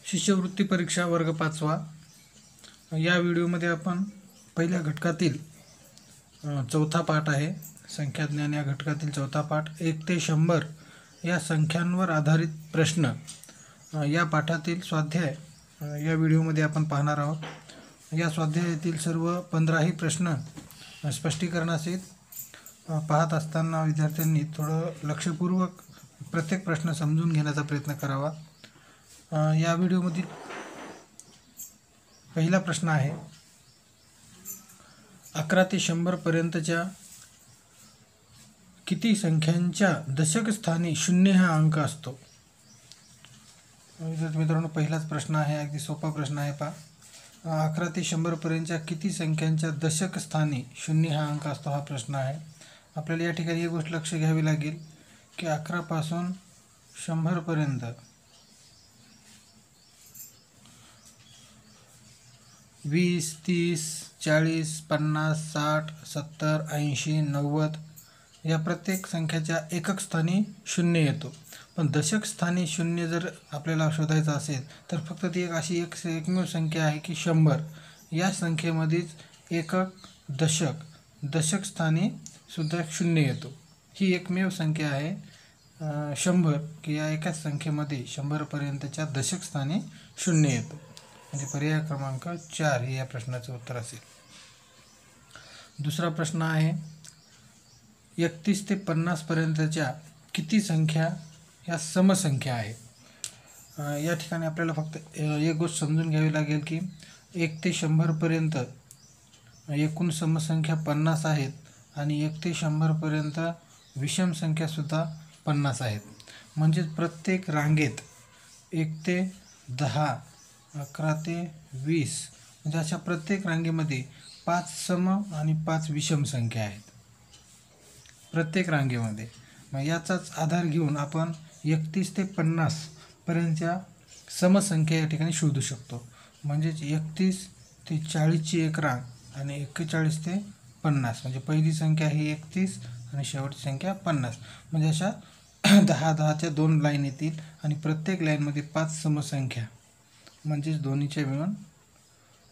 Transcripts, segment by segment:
शिष्यवृत्ती परीक्षा वर्ग 5वा। या व्हिडिओमध्ये आपण पहिल्या घटकातील चौथा पाठ आहे संख्याज्ञान या घटकातील चौथा पाठ 1 ते 100 या संख्यांवर आधारित प्रश्न या पाठातील स्वाध्याय या व्हिडिओमध्ये आपण पाहणार आहोत। या स्वाध्यायातील सर्व 15ही प्रश्न स्पष्टीकरणासहित पाहत असताना विद्यार्थ्यांनी थोडं लक्षपूर्वक प्रत्येक प्रश्न समजून घेण्याचा प्रयत्न करावा। या व्हिडिओमधील पहिला प्रश्न आहे 11 ते 100 पर्यंतच्या किती संख्यांच्या दशक स्थानी 0 हा अंक असतो। मित्रांनो, पहिलाच प्रश्न आहे, अगदी सोपा प्रश्न आहे। पहा, 11 ते 100 पर्यंतच्या किती संख्यांच्या दशक स्थानी 0 हा अंक असतो हा प्रश्न आहे। आपल्याला या ठिकाणी एक गोष्ट लक्ष घ्यावी लागेल की 11 पासून 100 पर्यंत 20, 30, 40, 50, 60, 70, 80, 90 या प्रत्येक संख्याच्या एकक स्थानी 0 येतो। पण दशक स्थानी 0 जर आपल्याला शोधायचा असेल तर फक्त ती एक अशी एकमेव संख्या आहे की 100 या संख्येमध्येच एकक दशक स्थानी सुद्धा 0 येतो। ही एकमेव संख्या आहे 100 की या एकाच संख्येमध्ये 100 पर्यंतच्या दशक स्थानी 0 येतो। म्हणजे पर्याय क्रमांक 4 हे या प्रश्नाचे उत्तर असेल। दुसरा प्रश्न आहे 31 ते 50 पर्यंतच्या किती संख्या ह्या समसंख्या आहेत। या ठिकाणी आपल्याला फक्त एक गोष्ट समजून घ्यावी लागेल की 1 ते 100 पर्यंत एकूण समसंख्या 50 आहेत आणि 1 ते 100 पर्यंत विषम संख्या सुद्धा 50 आहेत। म्हणजे प्रत्येक रांगेत 1 ते 10, 11 ते 20 म्हणजे अशा प्रत्येक रांगेमध्ये 5 सम आणि 5 विषम संख्या आहेत प्रत्येक रांगेमध्ये। मग याचाच आधार घेऊन आपण 31 ते 50 पर्यंतच्या समसंख्या या ठिकाणी शोधू शकतो। म्हणजेच 31 ते 40 ची एक रांग आणि 41 ते 50 म्हणजे पहिली संख्या ही 31 आणि शेवटची संख्या 50। म्हणजे अशा 10-10च्या 2 लाईन येतील आणि प्रत्येक लाईनमध्ये 5 समसंख्या म्हणजेच दोन्हीच्या मिळून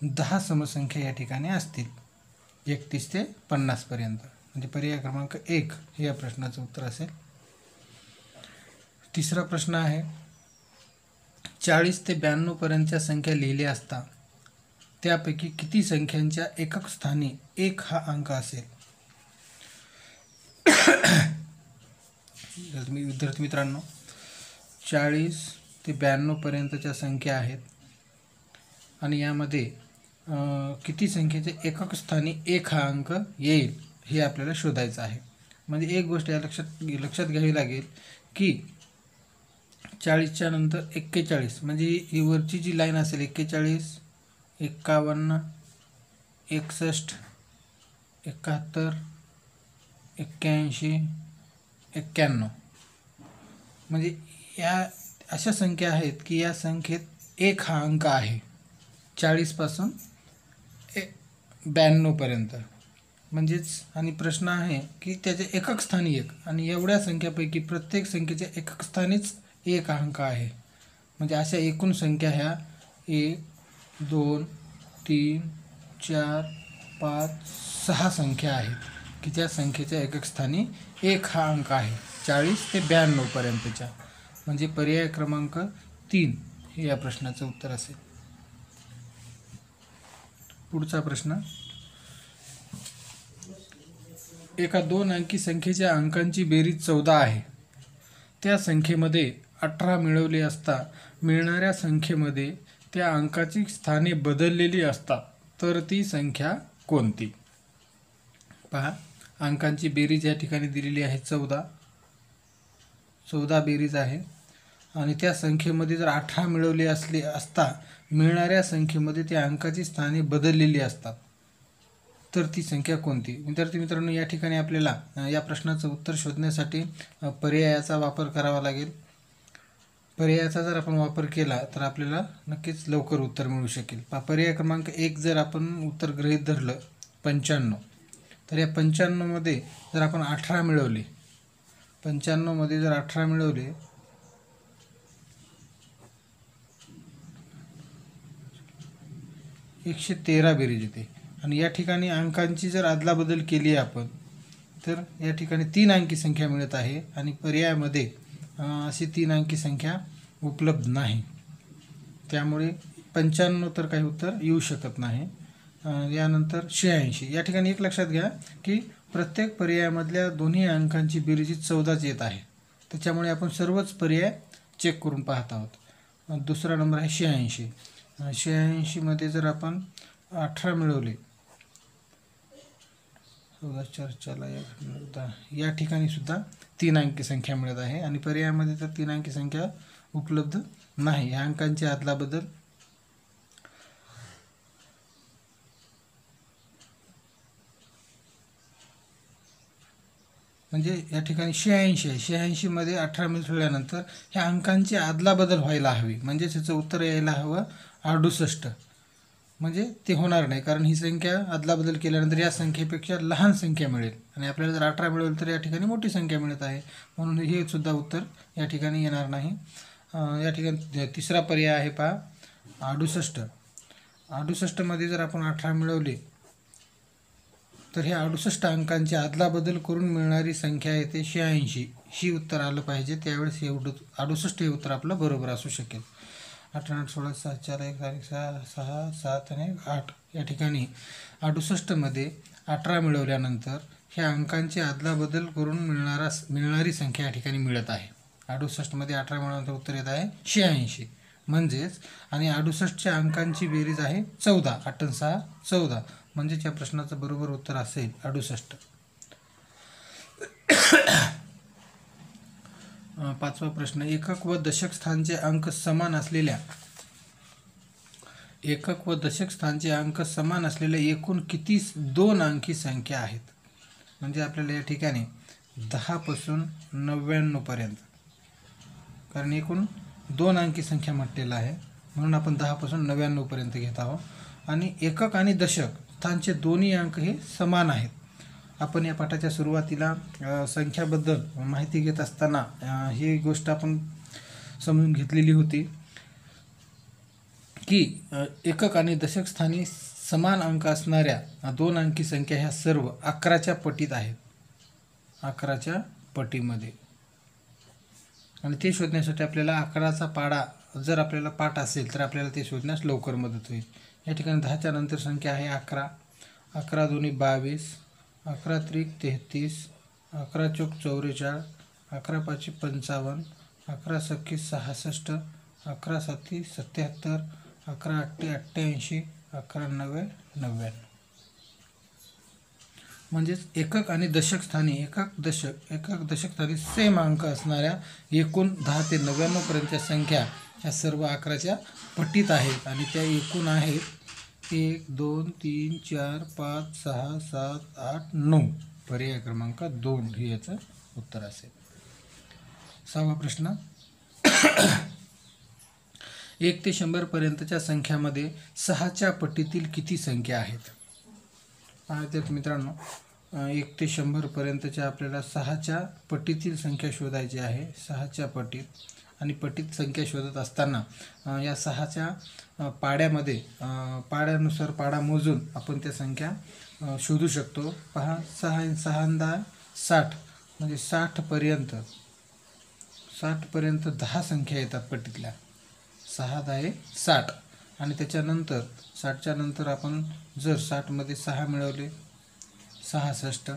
10 समसंख्या या ठिकाणी असतील 31 ते 50 पर्यंत। म्हणजे पर्याय क्रमांक 1 हे या प्रश्नाचं उत्तर असेल। तिसरा प्रश्न आहे 40 ते 92 पर्यंतच्या संख्या लिहिल्या असता त्यापैकी किती संख्यांच्या एकक स्थानी 1 हा अंक असेल। विद्यार्थी मित्रांनो, 40 ते 92 पर्यंतच्या संख्या आहेत आणि यामध्ये किती संख्येच्या एकक स्थानी 1 हा अंक येईल हे आपल्याला शोधायचं आहे। म्हणजे एक गोष्ट या लक्षात घ्यावी लागेल की 40च्या नंतर 41 म्हणजे ही वरची जी लाईन असेल 41, 51, 61, 71, 81, 91 म्हणजे या अशा संख्या आहेत की या संख्येत 1 हा अंक आहे 40 पासून 92 पर्यंत। म्हणजेच आणि प्रश्न आहे की त्याच्या एकक स्थानी 1 आणि एवढ्या संख्यापैकी प्रत्येक संख्येच्या एकक स्थानीच 1 अंक आहे। म्हणजे अशा एकूण संख्या ह्या 1, 2, 3, 4, 5, 6 संख्या आहेत की ज्या संख्येच्या एकक स्थानी 1 हा अंक आहे 40 ते 92 पर्यंतच्या। म्हणजे पर्याय क्रमांक 3 हे या प्रश्नाचं उत्तर असेल। पुढचा प्रश्न एका 2 अंकी संख्येच्या अंकांची बेरीज 14 आहे। त्या संख्येमध्ये 18 मिळवले असता मिळणाऱ्या संख्येमध्ये त्या अंकाची स्थाने बदललेली असतात तर ती संख्या कोणती। पहा, अंकांची बेरीज या ठिकाणी दिलेली आहे 14 बेरीज आहे आणि त्या संख्येमध्ये जर 18 मिळवले असता मिळणाऱ्या संख्येमध्ये त्या अंकाची स्थाने बदललेली असतात तर ती संख्या कोणती। विद्यार्थी मित्रांनो, या ठिकाणी आपल्याला या प्रश्नाचं उत्तर शोधण्यासाठी पर्यायाचा वापर करावा लागेल। पर्यायाचा जर आपण वापर केला तर आपल्याला नक्कीच लवकर उत्तर मिळू शकेल। पर्याय क्रमांक 1 जर आपण उत्तर गृहीत धरलं 95 तर या 95 मध्ये जर आपण 18 मिळवले 95 मध्ये जर 18 मिळवले 113 बेरीज येते. आणि या ठिकाणी अंकांची जर अदलाबदल केली आपण तर या ठिकाणी 3 अंकी संख्या मिळत आहे आणि पर्यायामध्ये अशी 3 अंकी संख्या उपलब्ध नाही. त्यामुळे 95 तर काही उत्तर येऊ शकत नाही. यानंतर 86. या ठिकाणी एक लक्षात घ्या की प्रत्येक पर्यायामधल्या दोन्ही अंकांची बेरीज 14च येत आहे. त्याच्यामुळे आपण सर्वच पर्याय चेक करून पाहत आहोत. दुसरा नंबर आहे 86. 86 मध्ये जर आपण 18 मिळवले 14 4 या ठिकाणी सुद्धा 3 अंकी संख्या मिळत आहे आणि पर्यायामध्ये तर 3 अंकी संख्या उपलब्ध नाही. या अंकांची अदलाबदल म्हणजे या ठिकाणी 86 आहे. 86 मध्ये 18 मिळवल्यानंतर ह्या अंकांची अदलाबदल व्हायला हवी, म्हणजे त्याचं उत्तर यायला हवं 68. म्हणजे ते होणार नाही, कारण ही संख्या अदलाबदल केल्यानंतर या संख्येपेक्षा लहान संख्या मिळेल आणि आपल्याला जर 18 मिळेल तर या ठिकाणी मोठी संख्या मिळत आहे, म्हणून हे सुद्धा उत्तर या ठिकाणी येणार नाही. या ठिकाणी तिसरा पर्याय आहे पहा 68. 68 मध्ये जर आपण 18 मिळवले तर ह्या 68 अंकांची अदलाबदल करून मिळणारी संख्या येते 86. ही उत्तर आलं पाहिजे, त्यावेळेस हे 68 हे उत्तर आपलं बरोबर असू शकेल. 18 8 16 7 4 1 6 6 7 आणि 8 या ठिकाणी 68 मध्ये 18 मिळवल्यानंतर ह्या अंकांची अदलाबदल करून मिळणारी संख्या या ठिकाणी मिळत आहे. 68 मध्ये 18 मिळवल्यानंतर उत्तर येत आहे 86 म्हणजेच. आणि 68च्या अंकांची बेरीज आहे 14. 8 आणि 6 14, म्हणजेच या प्रश्नाचं बरोबर उत्तर असेल 68. पाचवा प्रश्न. एकक व दशक स्थानचे अंक समान असलेल्या एकूण किती 2 अंकी संख्या आहेत? म्हणजे आपल्याला या ठिकाणी 10 पासून 99 पर्यंत, कारण एकूण 2 अंकी संख्या म्हटलेलं आहे म्हणून आपण 10 पासून 99 पर्यंत घेत आहोत. आणि एकक आणि दशक स्थानचे दोन्ही अंक हे समान आहेत. आपण या पाठाच्या सुरुवातीला संख्याबद्दल माहिती घेत असताना ही गोष्ट आपण समजून घेतलेली होती की एकक आणि दशक स्थानी समान अंक असणाऱ्या 2 अंकी संख्या ह्या सर्व 11च्या पटीत आहेत, 11च्या पटीमध्ये. आणि ते शोधण्यासाठी आपल्याला 11चा पाडा जर आपल्याला पाठ असेल तर आपल्याला ते शोधण्यास लवकर मदत होईल. या ठिकाणी 10च्या नंतर संख्या आहे 11. 11 दोन्ही 22, 11 त्रिक 33, 11 चौक 44, 11 पाची 55, 11 सख्खी 66, 11 साती 77, 11 अठ्ठे 88, 11 नव्वे 99. म्हणजेच एकक आणि दशक स्थानी एकक दशक स्थानी सेम अंक असणाऱ्या एकूण 10 ते 99 पर्यंतच्या संख्या ह्या सर्व 11च्या पटीत आहेत आणि त्या एकूण आहेत 1 2 3 4 5 6 7 8 9. पर्याय क्रमांक 2 हे याचं उत्तर असेल. 6वा प्रश्न. 1 ते 100 पर्यंतच्या संख्यामध्ये 6च्या पटीतील किती संख्या आहेत? पाहतात मित्रांनो, 1 ते 100 पर्यंतच्या आपल्याला 6च्या पटीतील संख्या शोधायची आहे. 6च्या पटीत आणि पटीत संख्या शोधत असताना या 6च्या पाड्यामध्ये पाड्यानुसार पाडा मोजून आपण त्या संख्या शोधू शकतो. पहा 6 6 60 म्हणजे 60 पर्यंत 10 संख्या येतात पटीतल्या. 6 10 60 आणि त्याच्यानंतर 60च्या नंतर आपण जर 60 मध्ये 6 मिळवले 66,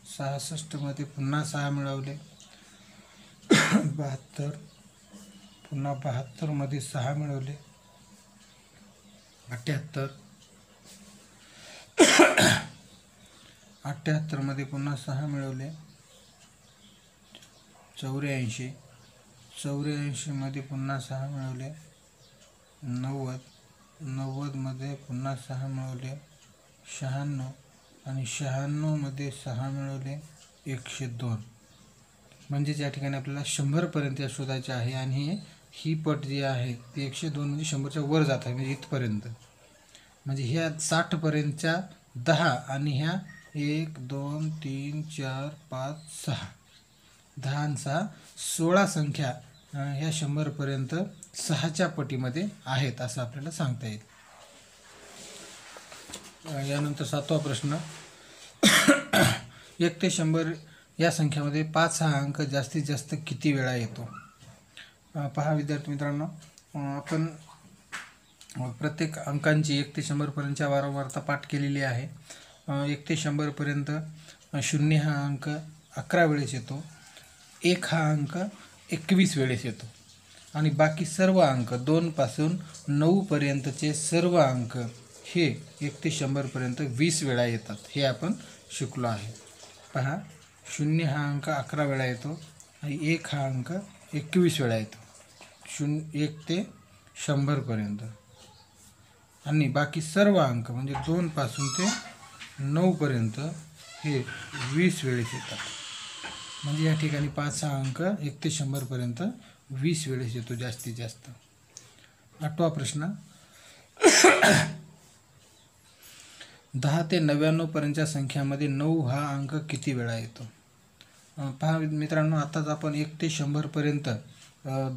66 मध्ये पुन्हा 6 मिळवले 72, पुन्हा 72 मध्ये 6 मिळवले 78, 78 मध्ये पुन्हा 6 मिळवले 84, 84 मध्ये पुन्हा 6 मिळवले 90, 90 मध्ये पुन्हा 6 मिळवले 96 आणि 96 मध्ये 6 मिळवले 102. म्हणजेच या ठिकाणी आपल्याला 100 पर्यंत शोधायचे आहे आणि ही पट जी आहे ती 102 म्हणजे 100च्या वर जात आहे, म्हणजे इथपर्यंत. म्हणजे ह्या 60 पर्यंतच्या 10 आणि ह्या 1 2 3 4 5 6 10 आणि 6 16 संख्या ह्या 100 पर्यंत 6च्या पटीमध्ये आहेत असं आपल्याला सांगता येईल. यानंतर 7वा प्रश्न, 1 ते 100 या संख्यामध्ये 5 हा अंक जास्तीत जास्त किती वेळा येतो? पहा विद्यार्थी मित्रांनो, आपण प्रत्येक अंकांची 1 ते 100 पर्यंतच्या वारंवारता पाठ केलेली आहे. 1 ते 100 पर्यंत 0 हा अंक 11 वेळेस येतो, 1 हा अंक 21 वेळेस येतो आणि बाकी सर्व अंक 2 पासून 9 पर्यंतचे सर्व अंक हे 1 ते 100 पर्यंत 20 वेळा येतात. हे आपण शिकलो आहे. पहा, 0 हा अंक 11 वेळा येतो आणि 1 हा अंक 21 वेळा येतो 1 ते 100 पर्यंत, आणि बाकी सर्व अंक म्हणजे 2 पासून ते 9 पर्यंत हे 20 वेळेस येतात. म्हणजे या ठिकाणी 5 हा अंक 1 ते 100 पर्यंत 20 वेळेस येतो जास्तीत जास्त. 8वा प्रश्न, 10 ते 99 पर्यंतच्या संख्यामध्ये 9 हा अंक किती वेळा येतो? पहा मित्रांनो, आताच आपण 1 ते 100 पर्यंत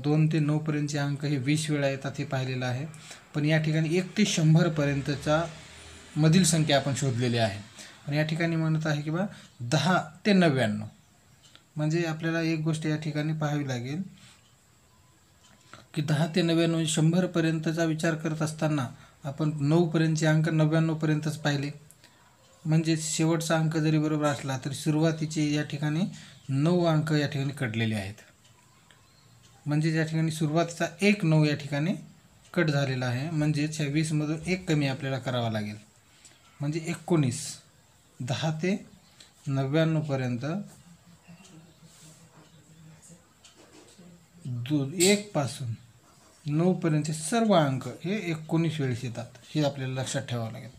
2 ते 9 पर्यंतचे अंक हे 20 वेळा येतात हे पाहिलेलं आहे. पण या ठिकाणी 1 ते 100 पर्यंतचा मधील संख्या आपण शोधलेली आहे आणि या ठिकाणी म्हणत आहे की 10 ते 99. म्हणजे आपल्याला एक गोष्ट या ठिकाणी पाहावी लागेल की 10 ते 99 100 पर्यंतचा विचार करत असताना आपण 9 पर्यंतचे अंक 99 पर्यंतच पाहिले. म्हणजे शेवटचा अंक जरी बरोबर असला तरी सुरुवातीचे या ठिकाणी 9 अंक या ठिकाणी कटलेले आहेत. म्हणजे या ठिकाणी सुरुवातीचा 1 9 या ठिकाणी कट झालेला आहे. म्हणजेच ह्या 20 मधून 1 कमी आपल्याला करावा लागेल. म्हणजे 19. 10 ते 99 पर्यंत 1 पासून 9 पर्यंतचे सर्व अंक हे 19 वेळेस येतात. हे आपल्याला लक्षात ठेवावं लागेल.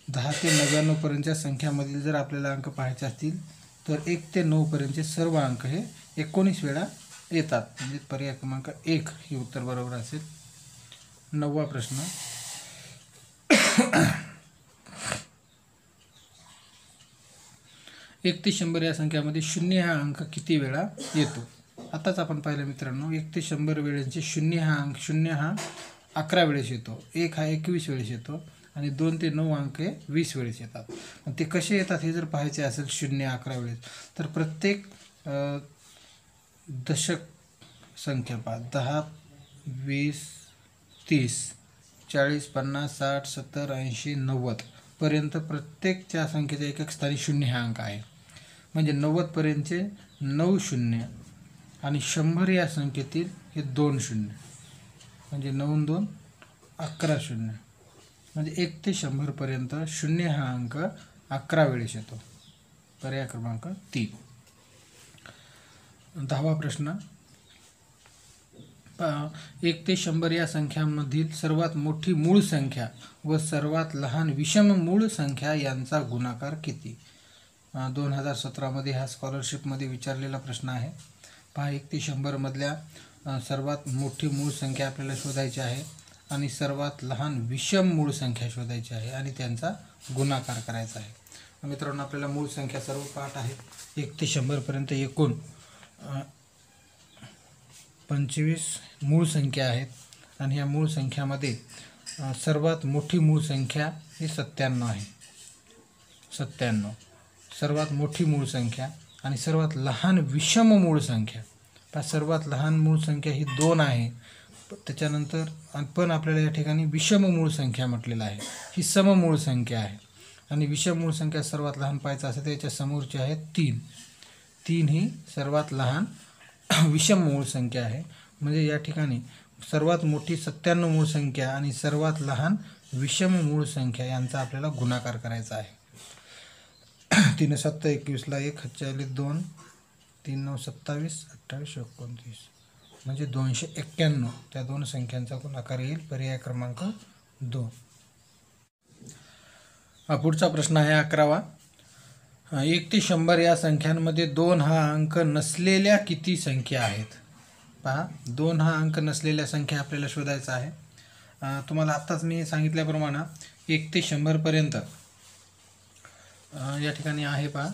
10 ते 99 पर्यंतच्या संख्यामधील जर आपल्याला अंक पाहायचे असतील तर 1 ते 9 पर्यंतचे सर्व अंक हे 19 वेळा येतात. म्हणजे पर्याय क्रमांक 1 हे उत्तर बरोबर असेल. 9वा प्रश्न, 1 ते 100 या संख्यामध्ये 0 हा अंक किती वेळा येतो? आताच आपण पाहिलं मित्रांनो, 1 ते 100 वेळेचे 0 हा अंक 0 हा 11 वेळेस येतो, 1 हा 21 वेळेस येतो आणि 2 ते 9 अंक हे 20 वेळेस येतात. ते कसे येतात हे जर पाहायचे असेल 0 11 वेळेस, तर प्रत्येक दशक संख्या पहा, 10 20 30 40 50 60 70 80 90 पर्यंत प्रत्येकच्या संख्येच्या एक स्थानी 0 हा अंक आहे. म्हणजे 90 पर्यंतचे 9 शून्य आणि 100 या संख्येतील हे 2 शून्य, म्हणजे 9 2 11 शून्य. म्हणजे 1 ते 100 पर्यंत 0 हा अंक 11 वेळेस येतो. पर्याय क्रमांक 3. 10वा प्रश्न, 1 ते 100 या संख्यांमधील सर्वात मोठी मूळ संख्या व सर्वात लहान विषम मूळ संख्या यांचा गुणाकार किती? 2017 मध्ये हा स्कॉलरशिपमध्ये विचारलेला प्रश्न आहे. पहा, 1 ते 100 मधल्या सर्वात मोठी मूळ संख्या आपल्याला शोधायची आहे आणि सर्वात लहान विषम मूळ संख्या शोधायची आहे आणि त्यांचा गुणाकार करायचा आहे. मित्रांनो, आपल्याला मूळ संख्या सर्व पाठ आहेत. 1 ते 100 पर्यंत एकूण 25 मूळ संख्या आहेत आणि ह्या मूळ संख्यामध्ये सर्वात मोठी मूळ संख्या ही 97 आहे. 97 सर्वात मोठी मूळ संख्या आणि सर्वात लहान विषम मूळ संख्या. सर्वात लहान मूळ संख्या ही 2 आहे. त्याच्यानंतर पण आपल्याला या ठिकाणी विषम मूळ संख्या म्हटलेलं आहे. ही सममूळ संख्या आहे आणि विषम मूळ संख्या सर्वात लहान पाहायचं असेल तर याच्या समोरची आहे 3. 3 ही सर्वात लहान विषम मूळ संख्या आहे. म्हणजे या ठिकाणी सर्वात मोठी 97 मूळ संख्या आणि सर्वात लहान विषम मूळ संख्या यांचा आपल्याला गुणाकार करायचा आहे. 3 7 21 ला 1 41 2 3 9 27 28 29 म्हणजे 291. त्या दोन संख्यांचा गुणाकार येईल. पर्याय क्रमांक 2. पुढचा प्रश्न आहे 11वा. 1 ते 100 या संख्यांमध्ये 2 हा अंक नसलेल्या किती संख्या आहेत? पहा, 2 हा अंक नसलेल्या संख्या आपल्याला शोधायचा आहे. तुम्हाला आत्ताच मी सांगितल्याप्रमाणे 1 ते 100 पर्यंत या ठिकाणी आहे. पहा,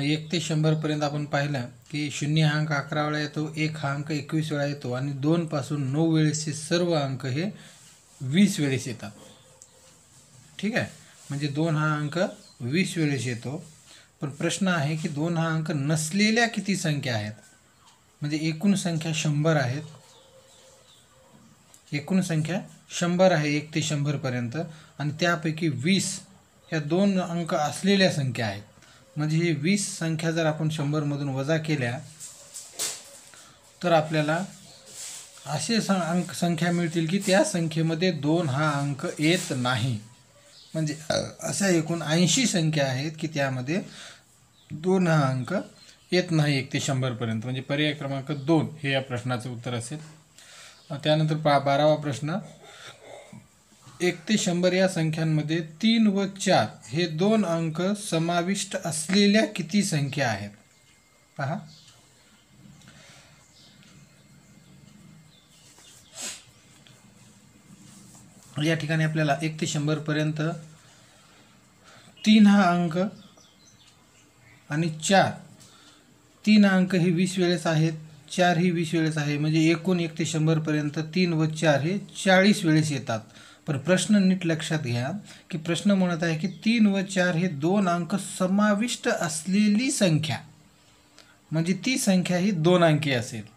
1 ते 100 पर्यंत आपण पाहिलं की 0 हा अंक 11 वेळा येतो, 1 हा अंक 21 वेळा येतो आणि 2 पासून 9 वेळेसचे सर्व अंक हे 20 वेळेस येतात. ठीक आहे, म्हणजे 2 हा अंक 20 वेळेस येतो. पण प्रश्न आहे की 2 हा अंक नसलेल्या किती संख्या आहेत. म्हणजे एकूण संख्या 100 आहेत. एकूण संख्या 100 आहे 1 ते 100 पर्यंत, आणि त्यापैकी 20 ह्या 2 अंक असलेल्या संख्या आहेत. म्हणजे ही 20 संख्या जर आपण 100 मधून वजा केल्या तर आपल्याला असे अंक संख्या मिळतील की त्या संख्येमध्ये 2 हा अंक येत नाही. म्हणजे अशा एकूण 80 संख्या आहेत की त्यामध्ये 2 हा अंक येत नाही 1 ते 100 पर्यंत. म्हणजे पर्याय क्रमांक 2 हे या प्रश्नाचं उत्तर असेल. त्यानंतर 12वा प्रश्न, 1 ते 100 या संख्यांमध्ये 3 व 4 हे 2 अंक समाविष्ट असलेल्या किती संख्या आहेत. पहा, या ठिकाणी आपल्याला 1 ते 100 पर्यंत 3 हा अंक आणि 4, 3 अंक हे 20 वेळेस आहेत, 4 ही 20 वेळेस आहे. म्हणजे एकूण 1 ते 100 पर्यंत 3 व 4 हे 40 वेळेस येतात. पण प्रश्न नीट लक्षात घ्या की प्रश्न म्हणत आहे की 3 व 4 हे 2 अंक समाविष्ट असलेली संख्या, म्हणजे ती संख्या ही 2 अंकी असेल.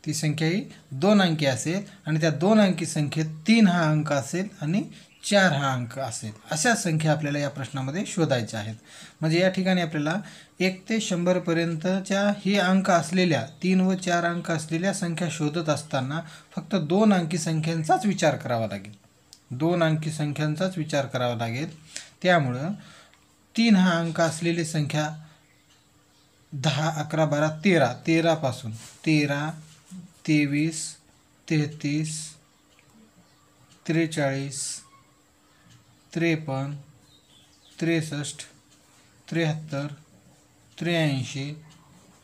ती संख्या ही 2 अंकी असेल आणि त्या 2 अंकी संख्येत 3 हा अंक असेल आणि 4 हा अंक असेल. अशा संख्या आपल्याला या प्रश्नामध्ये शोधायच्या आहेत. म्हणजे या ठिकाणी आपल्याला 1 ते 100 पर्यंतच्या ही अंक असलेल्या 3 व 4 अंक असलेल्या संख्या शोधत असताना फक्त 2 अंकी संख्यांचाच विचार करावा लागेल. 2 अंकी संख्यांचाच विचार करावा लागेल. त्यामुळं 3 हा अंक असलेली संख्या 10, 11, 12, 13, 13 पासून 13, 23, 33, 43, 53, 63, 73, 83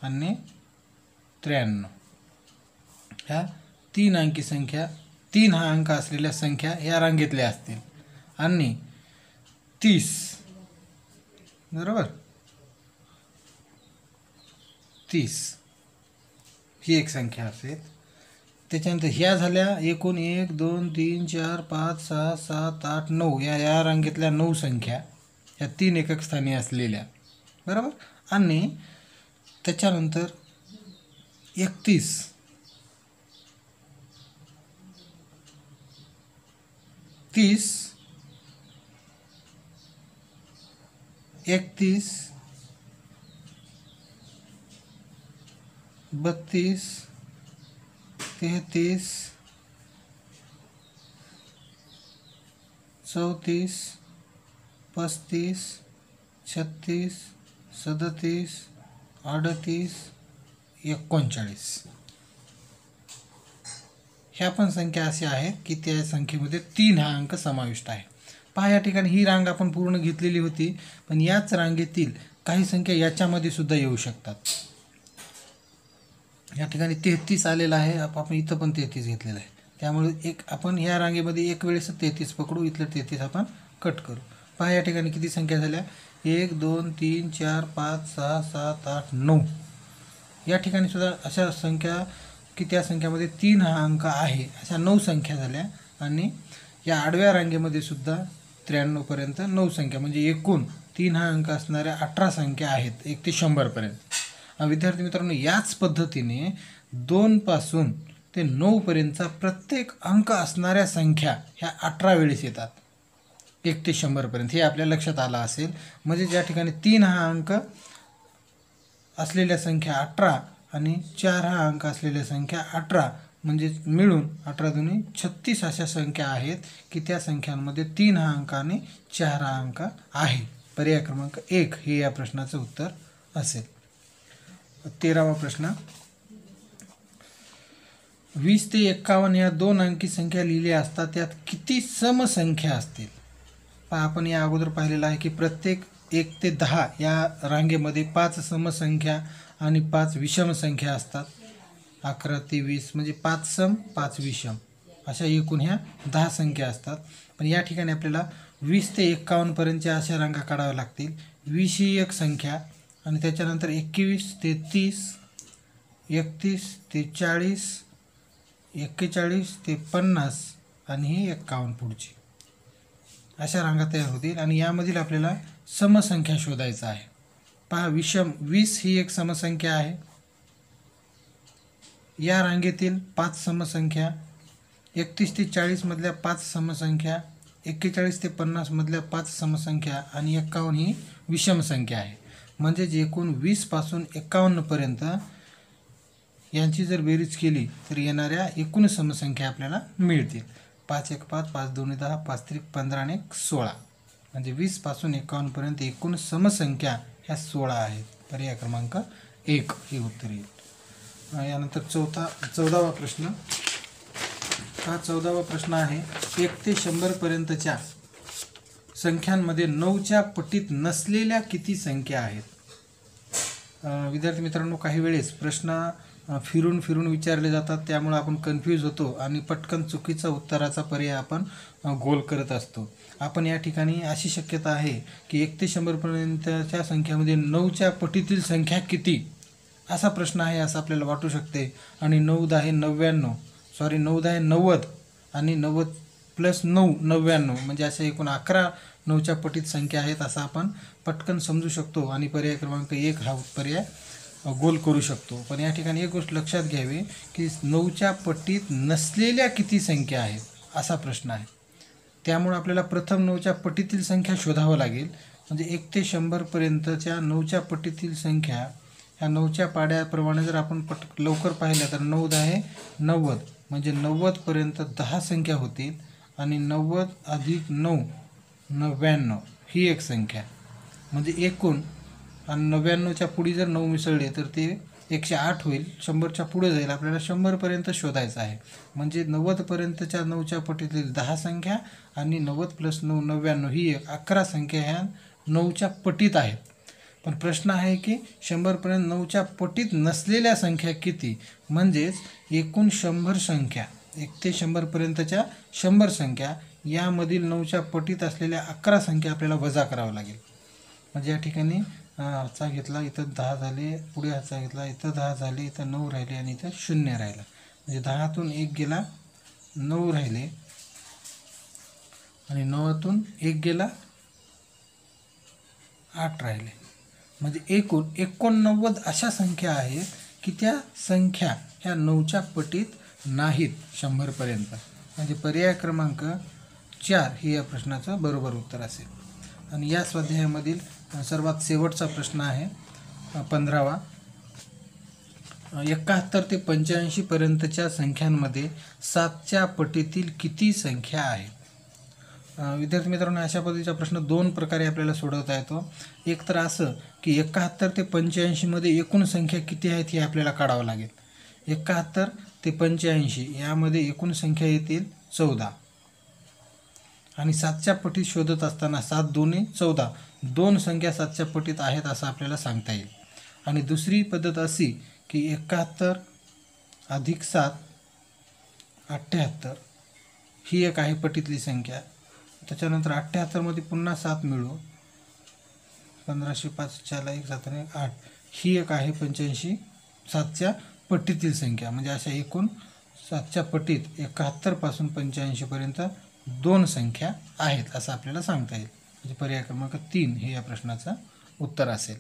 आणि 93 ह्या 3 अंकी संख्या, 3 हा अंक असलेल्या संख्या या रांगेतल्या असतील. आणि 30, बरोबर, 30 ही एक संख्या असेल. त्याच्यानंतर ह्या झाल्या एकूण 1, 2, 3, 4, 5, 6, 7, 8, 9 या रांगेतल्या 9 संख्या ह्या 3 एकक स्थानी असलेल्या, बरोबर. आणि त्याच्यानंतर 31, 30, 31, 32, 33, 34, 35, 36, 37, 38, 39 ह्या पण संख्या अशा आहेत की त्या संख्येमध्ये 3 हा अंक समाविष्ट आहे. पहा, या ठिकाणी ही रांग आपण पूर्ण घेतलेली होती, पण याच रांगेतील काही संख्या याच्यामध्ये सुद्धा येऊ शकतात. या ठिकाणी 33 आलेला आहे, आपण इथं पण 33 घेतलेलं आहे. त्यामुळे आपण ह्या रांगेमध्ये एक वेळेस 33 पकडू, इथलं 33 आपण कट करू. पहा, या ठिकाणी किती संख्या झाल्या, 1, 2, 3, 4, 5, 6, 7, 8, 9 या ठिकाणी सुद्धा अशा संख्या की त्या संख्यामध्ये 3 हा अंक आहे, अशा 9 संख्या झाल्या. आणि या आडव्या रांगेमध्ये सुद्धा 93 पर्यंत 9 संख्या, म्हणजे एकूण 3 हा अंक असणाऱ्या 18 संख्या आहेत 1 ते 100 पर्यंत. विद्यार्थी मित्रांनो, याच पद्धतीने 2 पासून ते 9 पर्यंतचा प्रत्येक अंक असणाऱ्या संख्या ह्या 18 वेळेस येतात 1 ते 100 पर्यंत. हे आपल्या लक्षात आलं असेल. म्हणजे ज्या ठिकाणी 3 हा अंक असलेल्या संख्या 18 आणि 4 हा अंक असलेल्या संख्या 18, म्हणजे मिळून 18 दुनी 36 अशा संख्या आहेत की त्या संख्यांमध्ये 3 हा अंक आणि 4 हा अंक आहे. पर्याय क्रमांक 1 हे या प्रश्नाचं उत्तर असेल. 13वा प्रश्न, 20 ते 51 या 2 अंकी संख्या लिहिल्या असता त्यात किती समसंख्या असतील. पहा, आपण या अगोदर पाहिलेलं आहे की प्रत्येक 1 ते 10 या रांगेमध्ये 5 समसंख्या आणि 5 विषम संख्या असतात. 11 ते 20 म्हणजे 5 सम 5 विषम अशा एकूण ह्या 10 संख्या असतात. पण या ठिकाणी आपल्याला 20 ते 51 पर्यंतच्या अशा रांगा काढाव्या लागतील. 20 ही एक संख्या आणि त्याच्यानंतर 21 ते 30, 31 ते 40, 41 ते 50 आणि ही 51 पुढची. अशा रांगा तयार होतील आणि यामधील आपल्याला समसंख्या शोधायचा आहे. पहा, 20 ही एक समसंख्या आहे. या रांगेतील 5 समसंख्या, 31 ते 40 मधल्या 5 समसंख्या, 41 ते 50 मधल्या 5 समसंख्या आणि 51 ही विषम संख्या आहे. म्हणजे एकूण 20 पासून 51 पर्यंत यांची जर बेरीज केली तर येणाऱ्या एकूण समसंख्या आपल्याला मिळतील. 5 1 5, 5 2 10, 5 3 15 आणि 16. म्हणजे 20 पासून 51 पर्यंत एकूण समसंख्या ह्या 16 आहेत. पर्याय क्रमांक 1 हे उत्तर येईल. यानंतर 14वा प्रश्न. हा 14वा प्रश्न आहे, 1 ते 100 पर्यंतच्या संख्यांमध्ये 9च्या पटीत नसलेल्या किती संख्या आहेत? विद्यार्थी मित्रांनो, काही वेळेस प्रश्न फिरून फिरून विचारले जातात, त्यामुळे आपण कन्फ्यूज होतो आणि पटकन चुकीचा उत्तराचा पर्याय आपण गोल करत असतो. आपण या ठिकाणी अशी शक्यता आहे की 1 ते 100 पर्यंतच्या संख्यामध्ये 9च्या पटीतील संख्या किती असा प्रश्न आहे असं आपल्याला वाटू शकते. आणि 9 10 99, 9 10 90 आणि 90 प्लस 9 99, म्हणजे अशा एकूण 11 9च्या पटीत संख्या आहेत असं आपण पटकन समजू शकतो आणि पर्याय क्रमांक 1 हा पर्याय गोल करू शकतो. पण या ठिकाणी एक गोष्ट लक्षात घ्यावी की 9च्या पटीत नसलेल्या किती संख्या आहेत असा प्रश्न आहे. त्यामुळे आपल्याला प्रथम 9च्या पटीतील संख्या शोधावं लागेल. म्हणजे 1 ते 100 पर्यंतच्या 9च्या पटीतील संख्या ह्या 9च्या पाड्याप्रमाणे जर आपण लवकर पाहिल्या तर 9 10 90, म्हणजे 90 पर्यंत 10 संख्या होतील आणि 90 अधिक 9 99 ही एक संख्या. म्हणजे एकूण आणि 99च्या पुढे जर 9 मिसळले तर ते 108 होईल. 100च्या पुढे जाईल. आपल्याला 100 पर्यंत शोधायचं आहे. म्हणजे 90 पर्यंतच्या 9च्या पटीतील 10 संख्या आणि 90 प्लस 9 99 ही 11 संख्या ह्या 9च्या पटीत आहेत. पण प्रश्न आहे की 100 पर्यंत 9च्या पटीत नसलेल्या संख्या किती? म्हणजेच एकूण 100 संख्या, 1 ते 100 पर्यंतच्या 100 संख्या यामधील 9च्या पटीत असलेल्या 11 संख्या आपल्याला वजा करावं लागेल. म्हणजे या ठिकाणी हाचा घेतला, इथं 10 झाले, पुढे हाचा घेतला, इथं 10 झाले, इथं 9 राहिले आणि इथं 0 राहिला. म्हणजे 10तून 1 गेला, 9 राहिले आणि 9तून 1 गेला, 8 राहिले. म्हणजे एकूण 89 अशा संख्या आहेत की त्या संख्या ह्या 9च्या पटीत नाहीत 100 पर्यंत. म्हणजे पर्याय क्रमांक 4 हे या प्रश्नाचं बरोबर उत्तर असेल. आणि या स्वाध्यायामधील सर्वात शेवटचा प्रश्न आहे 15वा. 71 ते 85 पर्यंतच्या संख्यांमध्ये 7च्या पटीतील किती संख्या आहेत? विद्यार्थी मित्रांनो, अशा पद्धतीचा प्रश्न 2 प्रकारे आपल्याला सोडवता येतो. एक तर असं की 71 ते 85 मध्ये एकूण संख्या किती आहेत हे आपल्याला काढावं लागेल. 71 ते 85 यामध्ये एकूण संख्या येतील 14 आणि 7च्या पटीत शोधत असताना 7 2 14 2 संख्या 7च्या पटीत आहेत असं आपल्याला सांगता येईल. आणि दुसरी पद्धत अशी की 71 अधिक 7 78 ही एक आहे पटीतली संख्या. त्याच्यानंतर 78 मध्ये पुन्हा 7 मिळू, 1505 4 1 7 1 8 ही एक आहे 85 7च्या पटीतील संख्या. म्हणजे अशा एकूण 7च्या पटीत 71 पासून 85 पर्यंत 2 संख्या आहेत असं आपल्याला सांगता येईल. म्हणजे पर्याय क्रमांक 3 हे या प्रश्नाचं उत्तर असेल.